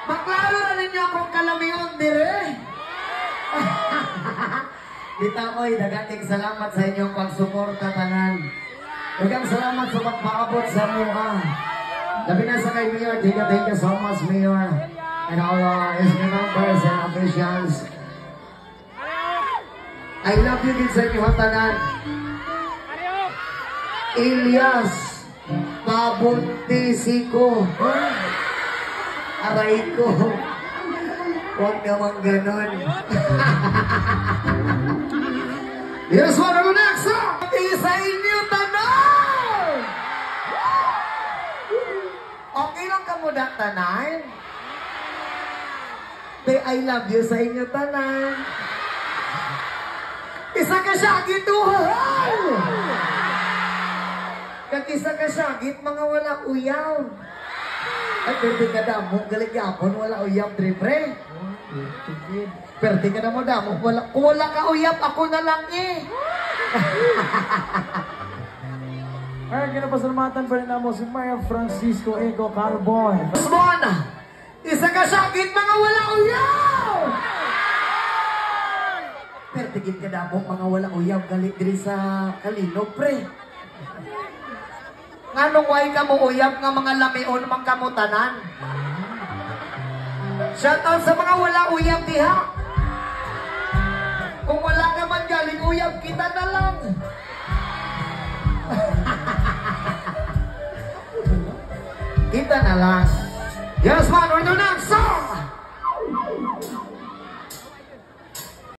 Maklaro na ninyo akong kalamion, dire. Ditaoy, dagating salamat sa inyong pagsuporta tanan. Dagang salamat sa pagpaabot sa mga. Labi na sa kay Mayor, thank you so much, Mayor. And all his members and officials. I love you din sa inyong tanan. Elias Pabuntisico. Aray ko. Huwag naman ganon. Here's one of the next song. Sa inyo tanan. Okay lang ka mo na tanan? I love you sa inyo tanan. Isa ka syagit uhay! Kag isa ka syagit, mga wala uyaw. Ay, pwede ka damo, galig-yapon, wala uyaw, pre. Pwede ka na mo damo, kung wala ka uyaw, ako na lang eh. Ay, kinapasalamatan pa rin mo si Mayor Francisco Ego Carboy. Mona, isa ka syagit, mga wala uyaw! Pertigit ka na po, mga wala uyaw, galit diri sa Kalinog, pre. Nga nung way ka mo uyab, nga mga lamion, mga kamutanan. Shoutout sa mga wala uyab, diha. Kung wala naman galing uyab, kita na lang. Kita na lang.